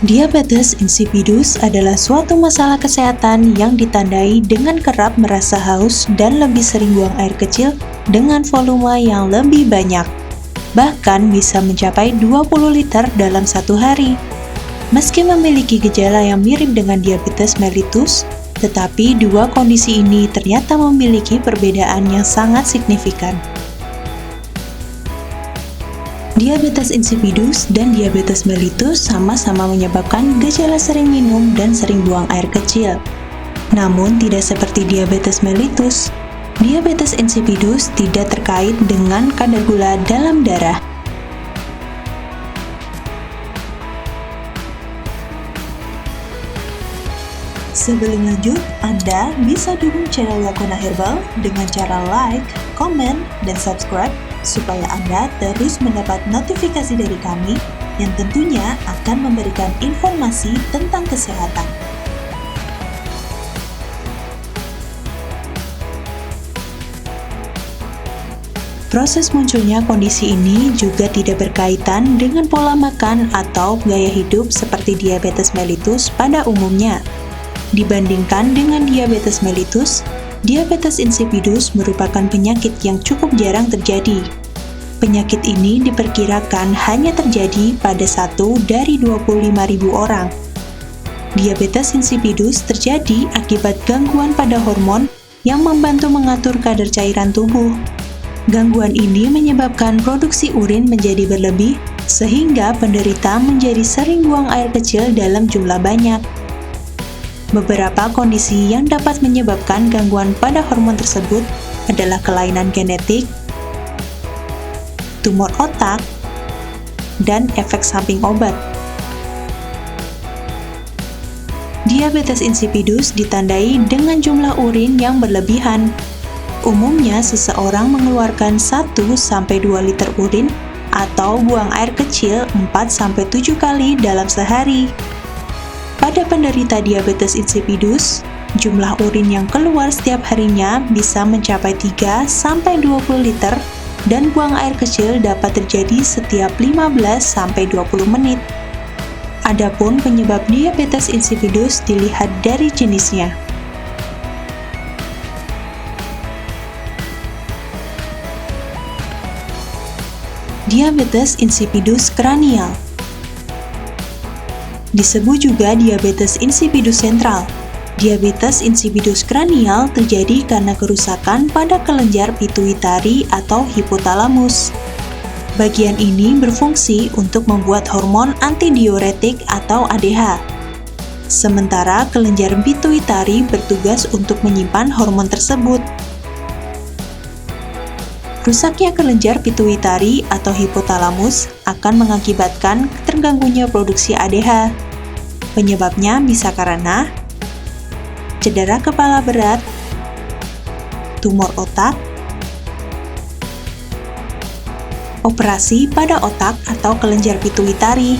Diabetes insipidus adalah suatu masalah kesehatan yang ditandai dengan kerap merasa haus dan lebih sering buang air kecil dengan volume yang lebih banyak. Bahkan bisa mencapai 20 liter dalam satu hari. Meski memiliki gejala yang mirip dengan diabetes mellitus, tetapi dua kondisi ini ternyata memiliki perbedaan yang sangat signifikan. Diabetes insipidus dan diabetes mellitus sama-sama menyebabkan gejala sering minum dan sering buang air kecil. Namun tidak seperti diabetes mellitus, diabetes insipidus tidak terkait dengan kadar gula dalam darah. Sebelum lanjut, Anda bisa dukung channel Lakona Herbal dengan cara like, komen, dan subscribe supaya Anda terus mendapat notifikasi dari kami yang tentunya akan memberikan informasi tentang kesehatan. Proses munculnya kondisi ini juga tidak berkaitan dengan pola makan atau gaya hidup seperti diabetes mellitus pada umumnya. Dibandingkan dengan diabetes mellitus, diabetes insipidus merupakan penyakit yang cukup jarang terjadi. Penyakit ini diperkirakan hanya terjadi pada 1 dari 25.000 orang. Diabetes insipidus terjadi akibat gangguan pada hormon yang membantu mengatur kadar cairan tubuh. Gangguan ini menyebabkan produksi urin menjadi berlebih, sehingga penderita menjadi sering buang air kecil dalam jumlah banyak. Beberapa kondisi yang dapat menyebabkan gangguan pada hormon tersebut adalah kelainan genetik, tumor otak, dan efek samping obat. Diabetes insipidus ditandai dengan jumlah urin yang berlebihan. Umumnya seseorang mengeluarkan 1-2 liter urin atau buang air kecil 4-7 kali dalam sehari. Pada penderita diabetes insipidus, jumlah urin yang keluar setiap harinya bisa mencapai 3-20 liter dan buang air kecil dapat terjadi setiap 15-20 menit. Adapun penyebab diabetes insipidus dilihat dari jenisnya. Diabetes insipidus kranial disebut juga diabetes insipidus sentral. Diabetes insipidus kranial terjadi karena kerusakan pada kelenjar pituitari atau hipotalamus. Bagian ini berfungsi untuk membuat hormon antidiuretik atau ADH. Sementara kelenjar pituitari bertugas untuk menyimpan hormon tersebut. Rusaknya kelenjar pituitari atau hipotalamus akan mengakibatkan terganggunya produksi ADH. Penyebabnya bisa karena cedera kepala berat, tumor otak, operasi pada otak atau kelenjar pituitari,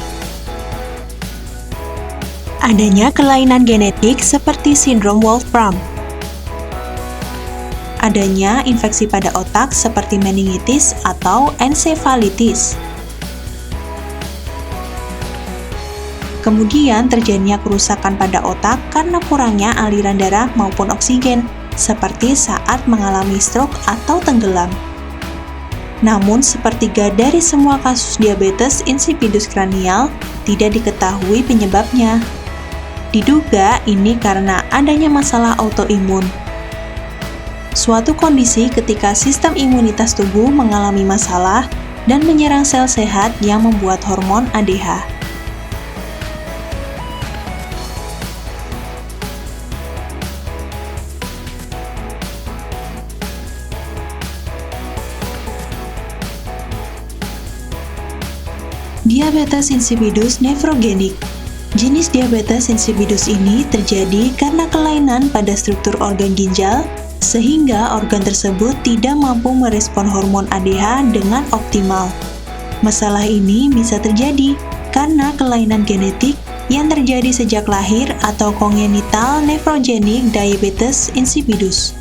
adanya kelainan genetik seperti sindrom Wolfram, adanya infeksi pada otak seperti meningitis atau ensefalitis. Kemudian terjadinya kerusakan pada otak karena kurangnya aliran darah maupun oksigen, seperti saat mengalami stroke atau tenggelam. Namun, sepertiga dari semua kasus diabetes insipidus kranial tidak diketahui penyebabnya. Diduga ini karena adanya masalah autoimun. Suatu kondisi ketika sistem imunitas tubuh mengalami masalah dan menyerang sel sehat yang membuat hormon ADH. Diabetes insipidus nefrogenik. Jenis diabetes insipidus ini terjadi karena kelainan pada struktur organ ginjal, sehingga organ tersebut tidak mampu merespon hormon ADH dengan optimal. Masalah ini bisa terjadi karena kelainan genetik yang terjadi sejak lahir atau congenital nephrogenic diabetes insipidus.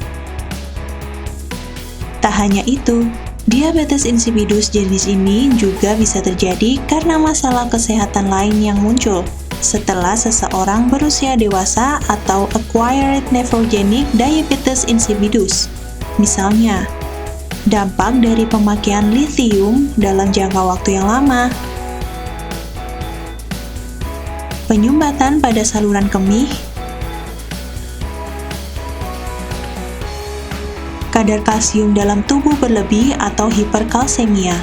Tak hanya itu, diabetes insipidus jenis ini juga bisa terjadi karena masalah kesehatan lain yang muncul, setelah seseorang berusia dewasa atau acquired nephrogenic diabetes insipidus. Misalnya, dampak dari pemakaian lithium dalam jangka waktu yang lama, penyumbatan pada saluran kemih, kadar kalsium dalam tubuh berlebih atau hiperkalsemia.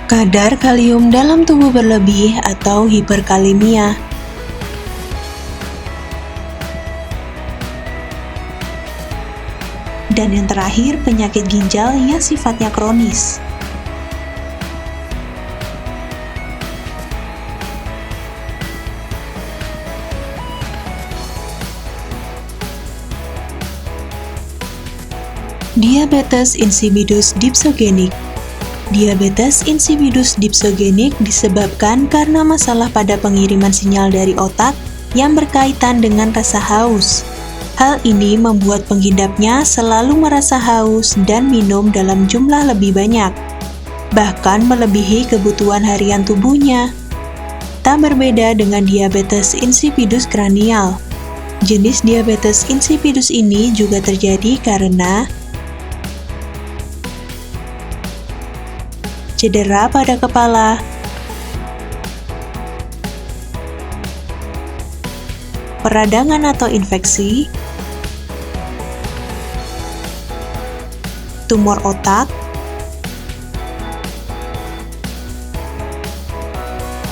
Kadar kalium dalam tubuh berlebih atau hiperkalemia. Dan yang terakhir, penyakit ginjal yang sifatnya kronis. Diabetes insipidus dipsogenik. Diabetes insipidus dipsogenik disebabkan karena masalah pada pengiriman sinyal dari otak yang berkaitan dengan rasa haus. Hal ini membuat pengidapnya selalu merasa haus dan minum dalam jumlah lebih banyak, bahkan melebihi kebutuhan harian tubuhnya. Tak berbeda dengan diabetes insipidus kranial. Jenis diabetes insipidus ini juga terjadi karena cedera pada kepala, peradangan atau infeksi, tumor otak,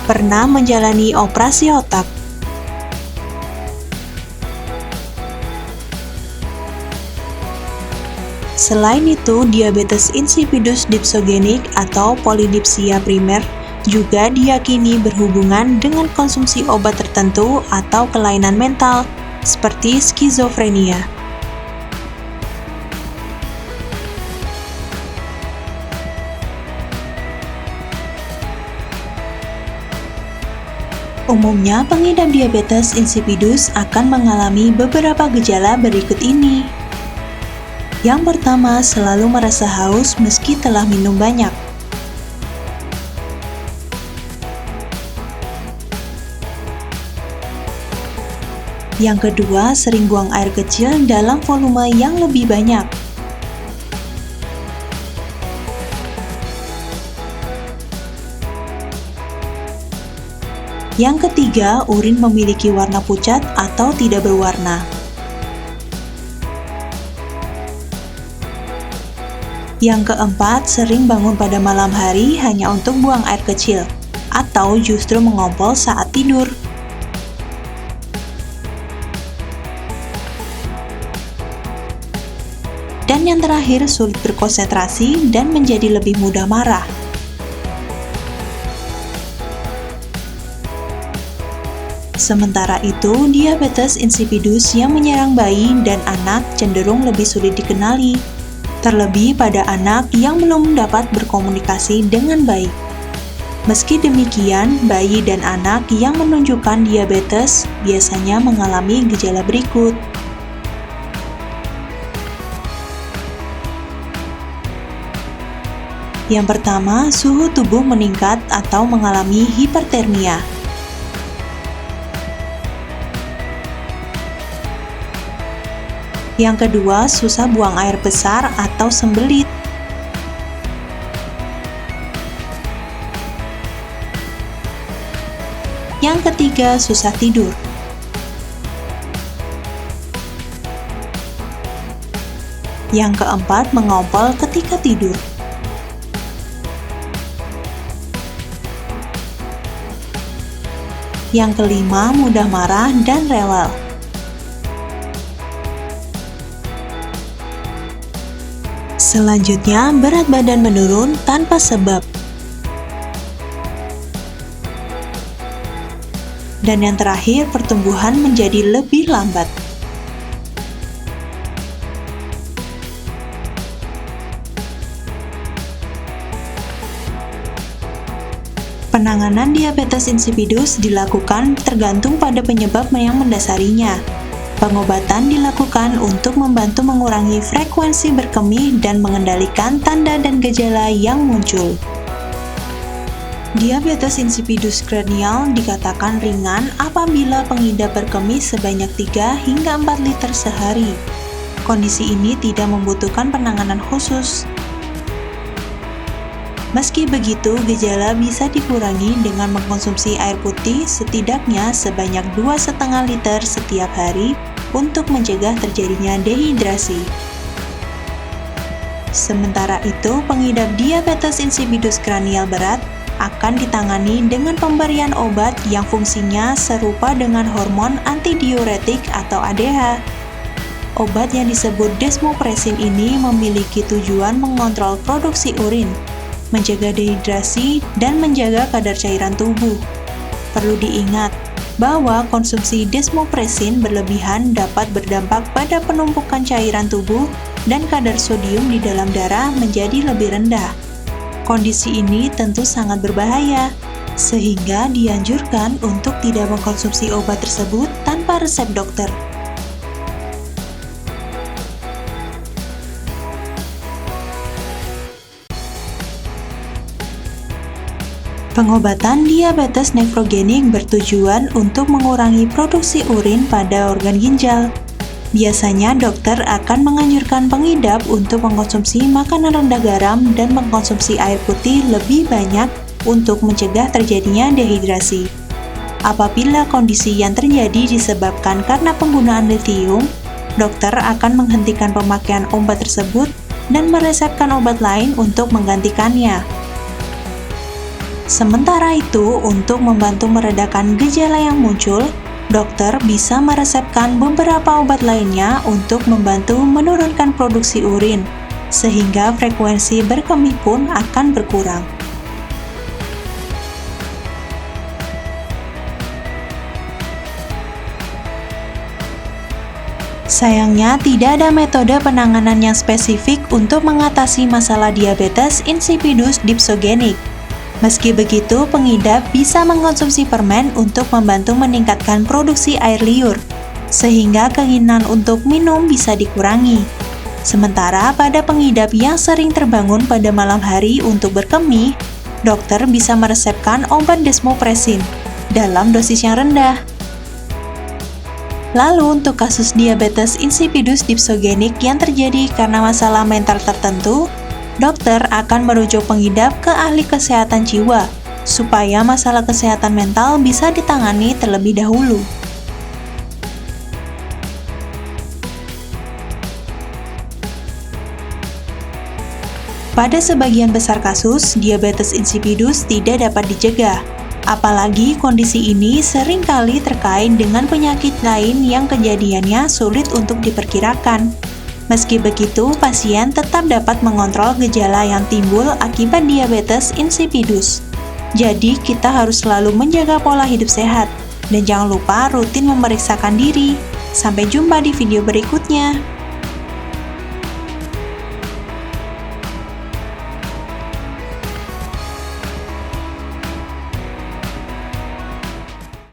pernah menjalani operasi otak. Selain itu, diabetes insipidus dipsogenik atau polidipsia primer juga diyakini berhubungan dengan konsumsi obat tertentu atau kelainan mental, seperti skizofrenia. Umumnya, pengidap diabetes insipidus akan mengalami beberapa gejala berikut ini. Yang pertama, selalu merasa haus meski telah minum banyak. Yang kedua, sering buang air kecil dalam volume yang lebih banyak. Yang ketiga, urin memiliki warna pucat atau tidak berwarna. Yang keempat, sering bangun pada malam hari hanya untuk buang air kecil, atau justru mengompol saat tidur. Dan yang terakhir, sulit berkonsentrasi dan menjadi lebih mudah marah. Sementara itu, diabetes insipidus yang menyerang bayi dan anak cenderung lebih sulit dikenali, terlebih pada anak yang belum dapat berkomunikasi dengan baik. Meski demikian, bayi dan anak yang menunjukkan diabetes biasanya mengalami gejala berikut. Yang pertama, suhu tubuh meningkat atau mengalami hipertermia. Yang kedua, susah buang air besar atau sembelit. Yang ketiga, susah tidur. Yang keempat, mengompol ketika tidur. Yang kelima, mudah marah dan rewel. Selanjutnya, berat badan menurun tanpa sebab. Dan yang terakhir, pertumbuhan menjadi lebih lambat. Penanganan diabetes insipidus dilakukan tergantung pada penyebab yang mendasarinya. Pengobatan dilakukan untuk membantu mengurangi frekuensi berkemih dan mengendalikan tanda dan gejala yang muncul. Diabetes insipidus kranial dikatakan ringan apabila pengidap berkemih sebanyak 3 hingga 4 liter sehari. Kondisi ini tidak membutuhkan penanganan khusus. Meski begitu, gejala bisa dikurangi dengan mengkonsumsi air putih setidaknya sebanyak 2,5 liter setiap hari untuk mencegah terjadinya dehidrasi. Sementara itu, pengidap diabetes insipidus kranial berat akan ditangani dengan pemberian obat yang fungsinya serupa dengan hormon antidiuretik atau ADH. Obat yang disebut desmopresin ini memiliki tujuan mengontrol produksi urin, mencegah dehidrasi, dan menjaga kadar cairan tubuh. Perlu diingat bahwa konsumsi desmopresin berlebihan dapat berdampak pada penumpukan cairan tubuh dan kadar sodium di dalam darah menjadi lebih rendah. Kondisi ini tentu sangat berbahaya, sehingga dianjurkan untuk tidak mengkonsumsi obat tersebut tanpa resep dokter. Pengobatan diabetes nefrogenik bertujuan untuk mengurangi produksi urin pada organ ginjal. Biasanya dokter akan menganjurkan pengidap untuk mengkonsumsi makanan rendah garam dan mengkonsumsi air putih lebih banyak untuk mencegah terjadinya dehidrasi. Apabila kondisi yang terjadi disebabkan karena penggunaan litium, dokter akan menghentikan pemakaian obat tersebut dan meresepkan obat lain untuk menggantikannya. Sementara itu, untuk membantu meredakan gejala yang muncul, dokter bisa meresepkan beberapa obat lainnya untuk membantu menurunkan produksi urin, sehingga frekuensi berkemih pun akan berkurang. Sayangnya, tidak ada metode penanganan yang spesifik untuk mengatasi masalah diabetes insipidus dipsogenik. Meski begitu, pengidap bisa mengkonsumsi permen untuk membantu meningkatkan produksi air liur, sehingga keinginan untuk minum bisa dikurangi. Sementara pada pengidap yang sering terbangun pada malam hari untuk berkemih, dokter bisa meresepkan obat desmopresin dalam dosis yang rendah. Lalu untuk kasus diabetes insipidus dipsogenik yang terjadi karena masalah mental tertentu, dokter akan merujuk pengidap ke ahli kesehatan jiwa, supaya masalah kesehatan mental bisa ditangani terlebih dahulu. Pada sebagian besar kasus, diabetes insipidus tidak dapat dicegah, apalagi kondisi ini seringkali terkait dengan penyakit lain yang kejadiannya sulit untuk diperkirakan. Meski begitu, pasien tetap dapat mengontrol gejala yang timbul akibat diabetes insipidus. Jadi, kita harus selalu menjaga pola hidup sehat, dan jangan lupa rutin memeriksakan diri. Sampai jumpa di video berikutnya.